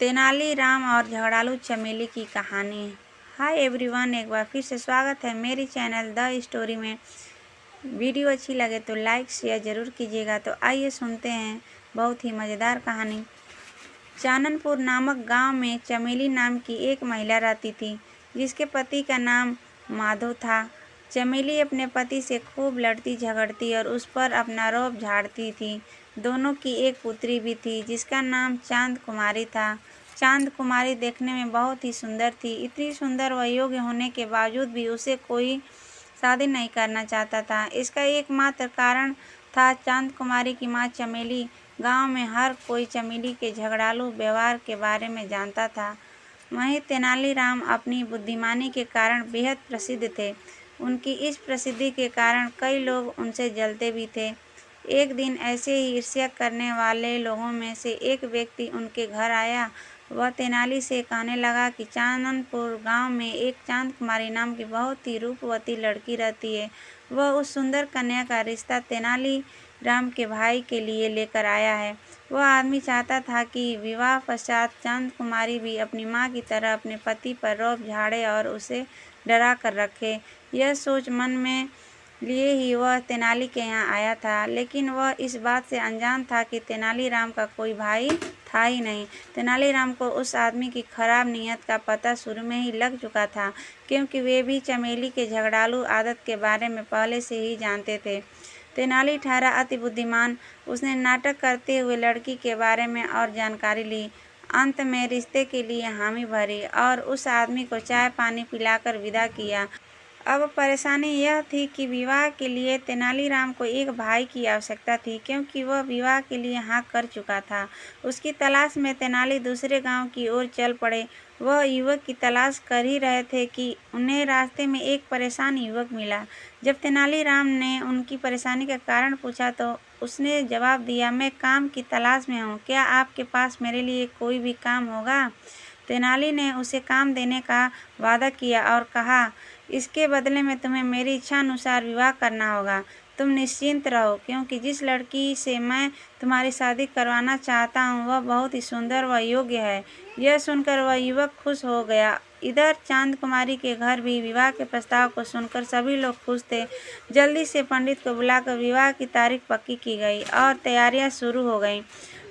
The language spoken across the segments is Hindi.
तेनालीराम और झगड़ालू चमेली की कहानी। हाय एवरीवन, एक बार फिर से स्वागत है मेरी चैनल द स्टोरी में। वीडियो अच्छी लगे तो लाइक शेयर ज़रूर कीजिएगा। तो आइए सुनते हैं बहुत ही मज़ेदार कहानी। चाननपुर नामक गांव में चमेली नाम की एक महिला रहती थी, जिसके पति का नाम माधव था। चमेली अपने पति से खूब लड़ती झगड़ती और उस पर अपना रोब झाड़ती थी। दोनों की एक पुत्री भी थी, जिसका नाम चांद कुमारी था। चांद कुमारी देखने में बहुत ही सुंदर थी। इतनी सुंदर व योग्य होने के बावजूद भी उसे कोई शादी नहीं करना चाहता था। इसका एकमात्र कारण था चांद कुमारी की माँ चमेली। गांव में हर कोई चमेली के झगड़ालू व्यवहार के बारे में जानता था। वहीं तेनालीराम अपनी बुद्धिमानी के कारण बेहद प्रसिद्ध थे। उनकी इस प्रसिद्धि के कारण कई लोग उनसे जलते भी थे। एक दिन ऐसे ही ईर्ष्या करने वाले लोगों में से एक व्यक्ति उनके घर आया। वह तेनाली से कहने लगा कि चाननपुर गांव में एक चांद कुमारी नाम की बहुत ही रूपवती लड़की रहती है। वह उस सुंदर कन्या का रिश्ता तेनालीराम के भाई के लिए लेकर आया है। वह आदमी चाहता था कि विवाह पश्चात चांद कुमारी भी अपनी माँ की तरह अपने पति पर रौब झाड़े और उसे डरा कर रखे। यह सोच मन में लिए ही वह तेनाली के यहाँ आया था, लेकिन वह इस बात से अनजान था कि तेनालीराम का कोई भाई था ही नहीं। तेनालीराम को उस आदमी की खराब नीयत का पता शुरू में ही लग चुका था, क्योंकि वे भी चमेली के झगड़ालू आदत के बारे में पहले से ही जानते थे। तेनाली ठहरा अति बुद्धिमान। उसने नाटक करते हुए लड़की के बारे में और जानकारी ली। अंत में रिश्ते के लिए हामी भरी और उस आदमी को चाय पानी पिलाकर विदा किया। अब परेशानी यह थी कि विवाह के लिए तेनालीराम को एक भाई की आवश्यकता थी, क्योंकि वह विवाह के लिए हाँ कर चुका था। उसकी तलाश में तेनाली दूसरे गांव की ओर चल पड़े। वह युवक की तलाश कर ही रहे थे कि उन्हें रास्ते में एक परेशान युवक मिला। जब तेनालीराम ने उनकी परेशानी का कारण पूछा तो उसने जवाब दिया, मैं काम की तलाश में हूँ, क्या आपके पास मेरे लिए कोई भी काम होगा? तेनाली ने उसे काम देने का वादा किया और कहा, इसके बदले में तुम्हें मेरी इच्छा अनुसार विवाह करना होगा। तुम निश्चिंत रहो, क्योंकि जिस लड़की से मैं तुम्हारी शादी करवाना चाहता हूँ वह बहुत ही सुंदर व योग्य है। यह सुनकर वह युवक खुश हो गया। इधर चांद कुमारी के घर भी विवाह के प्रस्ताव को सुनकर सभी लोग खुश थे। जल्दी से पंडित को बुलाकर विवाह की तारीख पक्की की गई और तैयारियां शुरू हो गईं।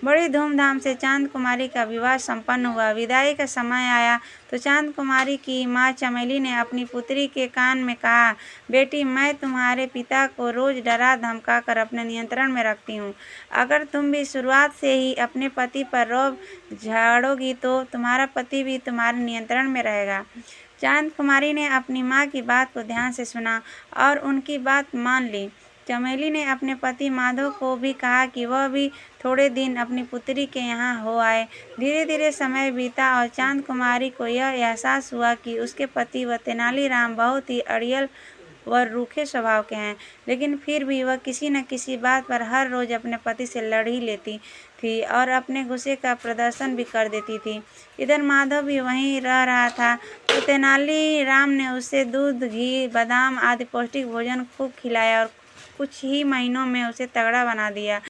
बड़ी धूमधाम से चांद कुमारी का विवाह संपन्न हुआ। विदाई का समय आया तो चांद कुमारी की माँ चमेली ने अपनी पुत्री के कान में कहा, बेटी, मैं तुम्हारे पिता को रोज डरा धमका कर अपने नियंत्रण में रखती हूँ। अगर तुम भी शुरुआत से ही अपने पति पर रौब झाड़ोगी तो तुम्हारा पति भी तुम्हारे नियंत्रण में रहेगा। चांद कुमारी ने अपनी माँ की बात को ध्यान से सुना और उनकी बात मान ली। चमेली ने अपने पति माधव को भी कहा कि वह भी थोड़े दिन अपनी पुत्री के यहाँ हो आए। धीरे धीरे समय बीता और चांद कुमारी को यह एहसास हुआ कि उसके पति व तेनालीराम बहुत ही अड़ियल व रूखे स्वभाव के हैं, लेकिन फिर भी वह किसी न किसी बात पर हर रोज अपने पति से लड़ ही लेती थी और अपने गुस्से का प्रदर्शन भी कर देती थी। इधर माधव भी वहीं रह रहा था, तो तेनालीराम ने उसे दूध, घी, बादाम आदि पौष्टिक भोजन खूब खिलाया और कुछ ही महीनों में उसे तगड़ा बना दिया।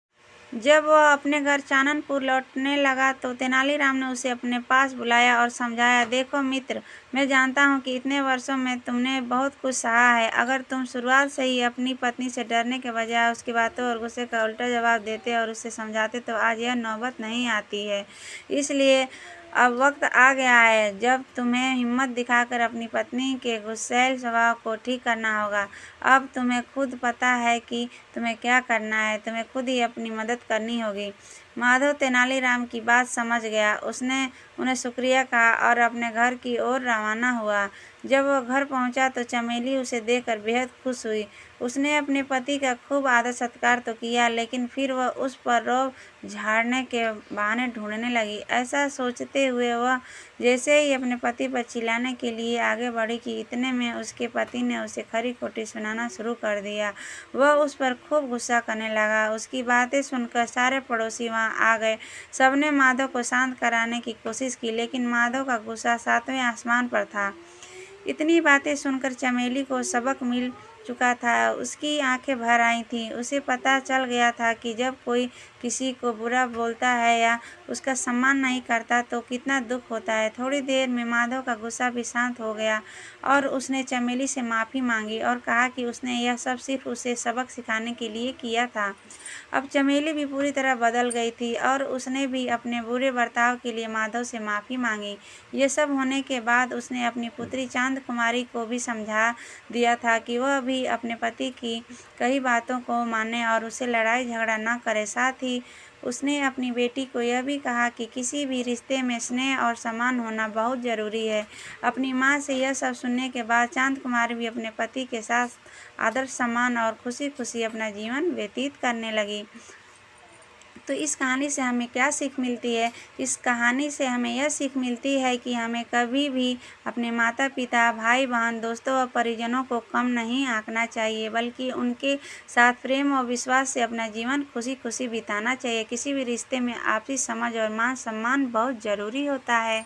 जब वह अपने घर चाननपुर लौटने लगा तो तेनालीराम ने उसे अपने पास बुलाया और समझाया, देखो मित्र, मैं जानता हूँ कि इतने वर्षों में तुमने बहुत कुछ सहा है। अगर तुम शुरुआत से ही अपनी पत्नी से डरने के बजाय उसकी बातों और गुस्से का उल्टा जवाब देते और उसे समझाते तो आज यह नौबत नहीं आती है। इसलिए अब वक्त आ गया है जब तुम्हें हिम्मत दिखाकर अपनी पत्नी के गुस्सैल स्वभाव को ठीक करना होगा। अब तुम्हें खुद पता है कि तुम्हें क्या करना है, तुम्हें खुद ही अपनी मदद करनी होगी। माधव तेनालीराम की बात समझ गया। उसने उन्हें शुक्रिया कहा और अपने घर की ओर रवाना हुआ। जब वह घर पहुंचा तो चमेली उसे देखकर बेहद खुश हुई। उसने अपने पति का खूब आदर सत्कार तो किया, लेकिन फिर वह उस पर रौब झाड़ने के बहाने ढूंढने लगी। ऐसा सोचते हुए वह जैसे ही अपने पति पर चिल्लाने के लिए आगे बढ़ी कि इतने में उसके पति ने उसे खरी खोटी सुनाना शुरू कर दिया। वह उस पर खूब गुस्सा करने लगा। उसकी बातें सुनकर सारे पड़ोसी वहां आ गए। सबने माधव को शांत कराने की कोशिश की, लेकिन माधव का गुस्सा सातवें आसमान पर था। इतनी बातें सुनकर चमेली को सबक मिल चुका था, उसकी आंखें भर आई थीं। उसे पता चल गया था कि जब कोई किसी को बुरा बोलता है या उसका सम्मान नहीं करता तो कितना दुख होता है। थोड़ी देर में माधव का गुस्सा भी शांत हो गया और उसने चमेली से माफ़ी मांगी और कहा कि उसने यह सब सिर्फ उसे सबक सिखाने के लिए किया था। अब चमेली भी पूरी तरह बदल गई थी और उसने भी अपने बुरे बर्ताव के लिए माधव से माफ़ी मांगी। ये सब होने के बाद उसने अपनी पुत्री चांद कुमारी को भी समझा दिया था कि वह भी अपने पति की कई बातों को माने और उससे लड़ाई झगड़ा न करे। साथ ही उसने अपनी बेटी को यह भी कहा कि किसी भी रिश्ते में स्नेह और सम्मान होना बहुत ज़रूरी है। अपनी माँ से यह सब सुनने के बाद चांद कुमारी भी अपने पति के साथ आदर सम्मान और खुशी खुशी अपना जीवन व्यतीत करने लगी। तो इस कहानी से हमें क्या सीख मिलती है? इस कहानी से हमें यह सीख मिलती है कि हमें कभी भी अपने माता पिता, भाई बहन, दोस्तों और परिजनों को कम नहीं आंकना चाहिए, बल्कि उनके साथ प्रेम और विश्वास से अपना जीवन खुशी खुशी बिताना चाहिए। किसी भी रिश्ते में आपसी समझ और मान सम्मान बहुत ज़रूरी होता है।